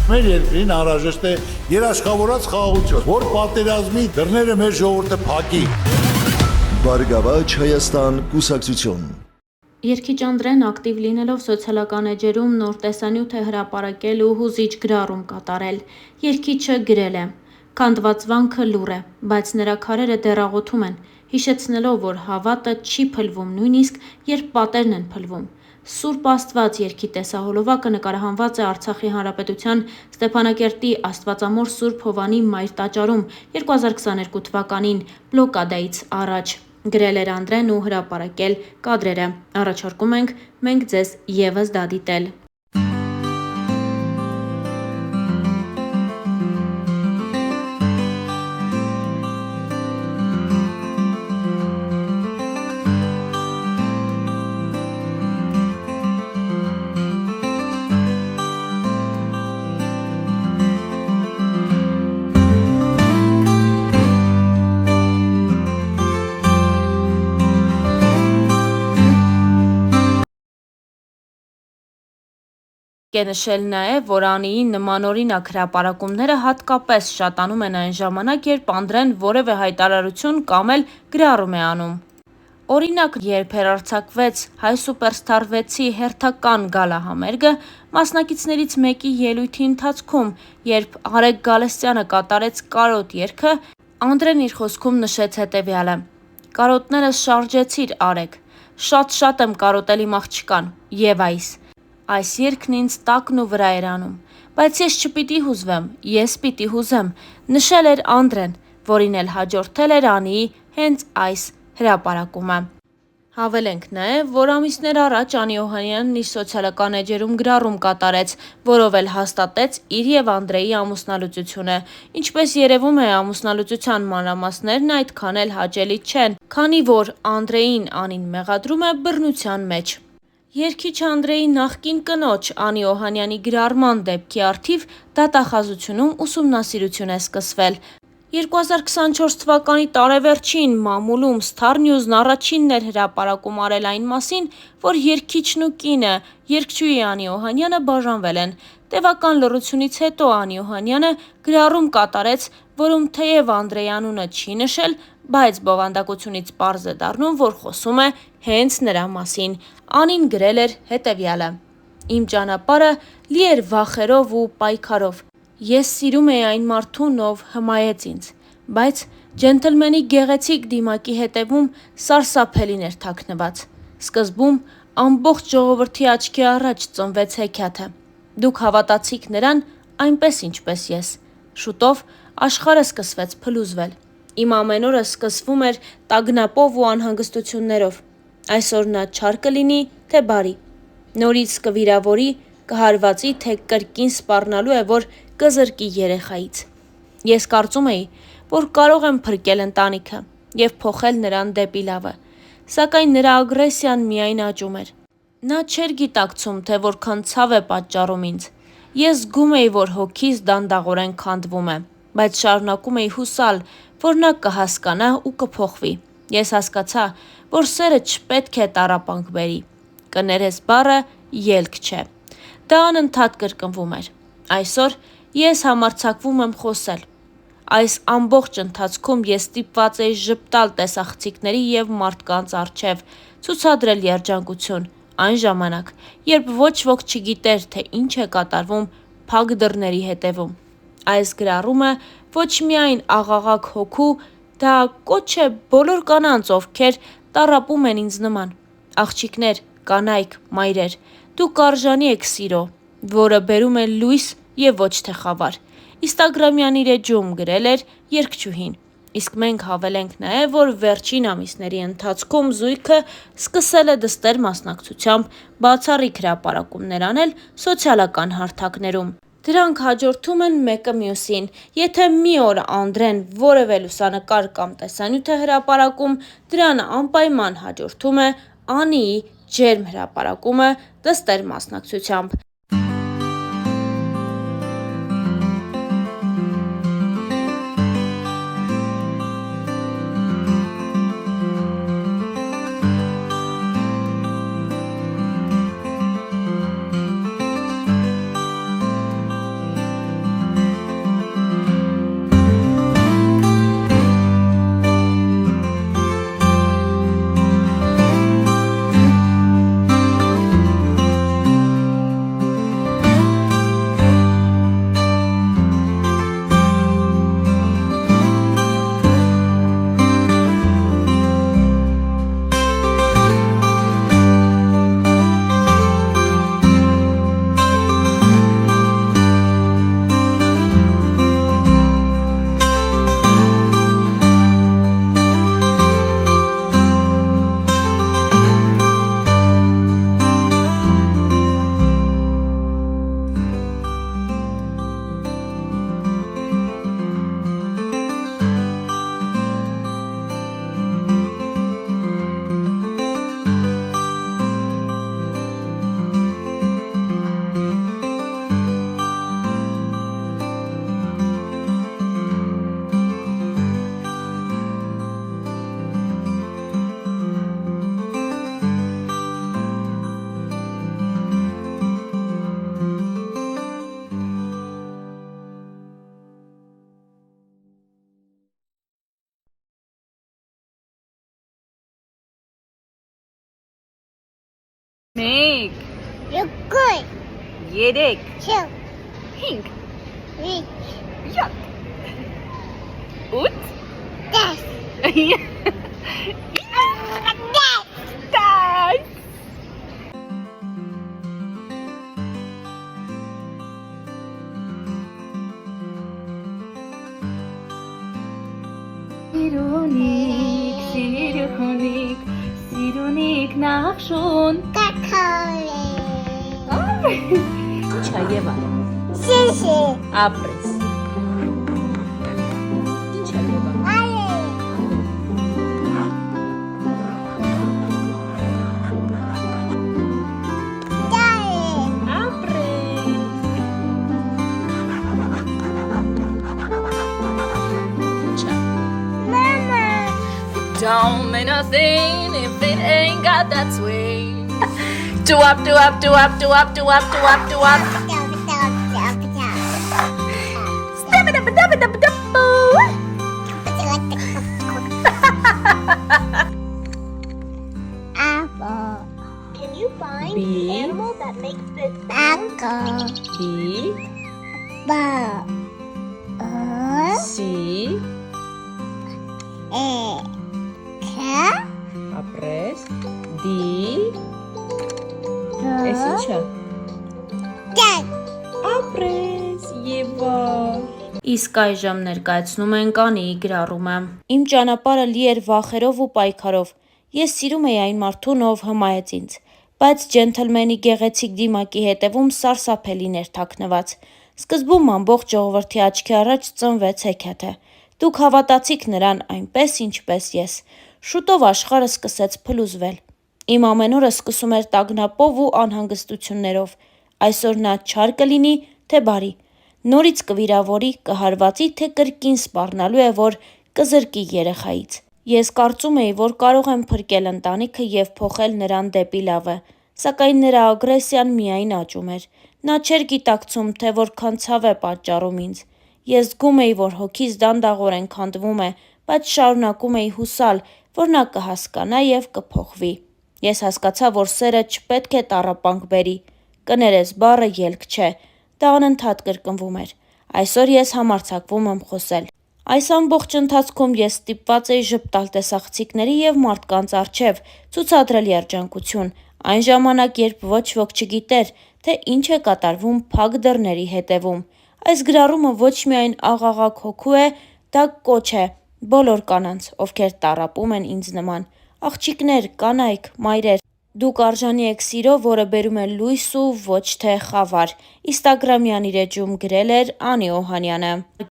Մեր երկրին անհրաժեշտ է երաշխավորած խաղաղություն, որ պատերազմի դռները մեր ժողովուրդը փակի։ Բարգավաճ Հայաստան կուսակցություն։ Երգիչ Անդրեն ակտիվ լինելով սոցիալական էջերում նոր տեսանյութ է հրապարակել ու հուզիչ գրառում կատարել։ Երգիչը գրել է. «Քանդված վանքը լուռ է, բայց նրա քարերը դեռ աղոթում են, հիշեցնելով, որ հավատը չի փլվում նույնիսկ, երբ պատերն են փլվում»։ Սուրբ Աստված երգի տեսահոլովակը նկարահանված է Արցախի Հանրապետության Ստեփանակերտի Աստվածամոր Սուրբ Հովանի Մայր տաճարում 2022 թվականին բլոկադայից առաջ։ Գրել էր Անդրեն ու հրապարակել կադրերը։ Առաջարկում ենք մենք ձեզ ևս դա դիտել։ Կենշել նաև, որ Անիի նմանօրինակ հրապարակումները հատկապես շատանում են այն ժամանակ, երբ Անդրեն որևէ հայտարարություն կամ էլ գրառում է անում։ Օրինակ, երբ հեռարձակվեց Հայ Սուպերստար 6-ի հերթական գալահամերգը, մասնակիցներից մեկի ելույթի ընթացքում, երբ Արեգ Գալստյանը կատարեց կարոտ երգը, Անդրեն իր խոսքում նշեց հետևյալը. «Կարոտներս շարժեցիր, Արեգ, շատ եմ կարոտել իմ աղջկան, եւ այս երգն ինձ տակն ու վրա էր անում, բայց ես չպիտի հուզվեմ, ես պիտի հուզեմ», նշել էր Անդրեն, որին էլ հաջորդել էր Անիի հենց այս հրապարակումը։ Հավելենք նաև, որ ամիսներ առաջ Անի Օհանյանն իր սոցիալական էջերում գրառում կատարեց, որով էլ հաստատեց իր և Անդրեի ամուսնալուծությունը։ Ինչպես երևում է, ամուսնալուծության մանրամասներն այդքան էլ հաճելի չեն, քանի որ Անդրեին Անին մեղադրում է բռնության մեջ։ Երգիչ Անդրեի նախկին կնոջ Անի Օհանյանի գրառման դեպքի առթիվ դատախազությունում ուսումնասիրություն է սկսվել։ 2024 թվականի տարեվերջին մամուլում Star News-ն առաջինն էր հրապարակում արել այն մասին, որ երգիչն ու կինը, երգչուհի Անի Օհանյանը բաժանվել են։ Տևական լռությունից հետո Անի Օհանյանը գրառում կատարեց, որում թեև Անդրեի անունը չի նշել, բայց բովանդակությունից պարզ է դառնում, որ խոսում է հենց նրա մասին։ Անին գրել էր հետևյալը. «Իմ ճանապարհը լի էր վախերով ու պայքարով։ Ես սիրում էի այն մարդուն, ով հմայեց ինձ, բայց ջենթլմենի գեղեցիկ դիմակի հետևում սարսափելին էր թաքնված։ Սկզբում ամբողջ ժողովրդի աչքի առաջ ծնվեց հեքիաթը։ Դուք հավատացիք նրան այնպես, ինչպես ես։ Շուտով աշխարհը սկսվեց փլուզվել։ Իմ ամեն օրը սկսվում էր տագնապով ու անհանգստություններով։ Այսօր նա չար կլինի, թե բարի։ Նորից կվիրավորի, կհարվածի, թե կրկին սպառնալու է, որ կզրկի երեխայից։ Ես կարծում էի, որ կարող եմ փրկել ընտանիքը և փոխել նրան դեպի լավը, սակայն նրա ագրեսիան միայն աճում էր։ Նա չէր գիտակցում, թե որքան ցավ է պատճառում ինձ։ Ես զգում էի, որ հոգիս դանդաղորեն քանդվում է, բայց շարունակում էի հուսալ, որ նա կհասկանա ու կփոխվի։ Ես հասկացա, որ սերը չպետք է տառապանք բերի։ Կներես բառը ելք չէ։ Դա անընդհատ կրկնվում էր։ Այսօր ես համարձակվում եմ խոսել։ Այս ամբողջ ընթացքում ես ստիպված էի ժպտալ տեսախցիկների և մարդկանց առջև, ցուցադրել երջանկություն, այն ժամանակ, երբ ոչ ոք չգիտեր, թե ինչ է կատարվում փակ դռների հետևում։ Այս գրառումը ոչ միայն աղաղակ հոգու, դա կոչ է բոլոր կանանց, ովքեր տառապում են ինձ նման։ Աղջիկներ, կանայք, մայրեր, դուք արժանի եք սիրո, որը բերում է լույս և ոչ թե խավար։ Ինստագրամյան իր էջում գրել էր երգչուհին։ Իսկ մենք հավելենք նաև, որ վերջին ամիսների ընթացքում զույգը սկսել է դստեր մասնակցությամբ բացառիկ հրապարակումներ անել սոցիալական հարթակներում։ Դրանք հաջորդում են մեկը մյուսին։ Եթե մի օր Անդրեն որևէ լուսանկար կամ տեսանյութ է հրապարակում, դրան անպայման հաջորդում է Անիի ջերմ հրապարակումը դստեր մասնակցությամբ։ Երկու, 3 չորս, 5 վեց, 7 8 10, 10 Սիրունիկ նախշուն կակալե, Չա Եվա շիշի, ապրես Ինչ է Եվա այե, դայե, ապրես Չա մամա, Don't mean nothing if it ain't got that swing. Do up, do up, do up, do up, do up, do up, do up. Step it up, dub it up, dub. apple, Can you find B. the animal that makes this apple, B, ball, C, ապրես, D, ես ինչը, ապրես, Եվա։ Իսկ այժմ ներկայացնում ենք Անիի գրառումը։ Իմ ճանապարհը լի էր վախերով ու պայքարով։ Ես սիրում էի այն մարդուն, ով հմայեց ինձ, բայց ջենթլմենի գեղեցիկ դիմակի հետևում սարսափելին էր թաքնված։ Սկզբում ամբողջ ժողովրդի աչքի առաջ ծնվեց հեքիաթը։ Դուք հավատացիք նրան այնպես, ինչպես ես։ Շուտով աշխարհը սկսեց փլուզվել։ Իմ ամեն օրը սկսում էր տագնապով ու անհանգստություններով։ Այսօր նա չար կլինի, թե բարի։ Նորից կվիրավորի, կհարվածի, թե կրկին սպառնալու է, որ կզրկի երեխայից։ Ես կարծում էի, որ կարող եմ փրկել ընտանիքը և փոխել նրան դեպի լավը, սակայն նրա ագրեսիան միայն աճում էր։ Նա չէր գիտակցում, թե որքան ցավ է պատճառում ինձ։ Ես զգում էի, որ հոգիս դանդաղորեն քանդվում է, բայց շարունակում էի հուսալ, որ նա կհասկանա և կփոխվի։ Ես հասկացա, որ սերը չպետք է տառապանք բերի։ Կներես բառը ելք չէ, դա անընդհատ կրկնվում էր։ Այսօր ես համարձակվում եմ խոսել։ Այս ամբողջ ընթացքում ես ստիպված էի ժպտալ տեսախցիկների և մարդկանց առջև, ցուցադրել երջանկություն, այն ժամանակ, երբ ոչ ոք չգիտեր, թե ինչ է կատարվում փակ դռների հետևում։ Այս գրառումը ոչ միայն աղաղակ հոգու է, դա կոչ է բոլոր կանանց, ովքեր տառապում են ինձ նման։ Աղջիկներ, կանայք, մայրեր, դուք արժանի եք սիրո, որը բերում է լույս ու ոչ թե խավար։ Instagram-յան իր էջում գրել էր Անի Օհանյանը։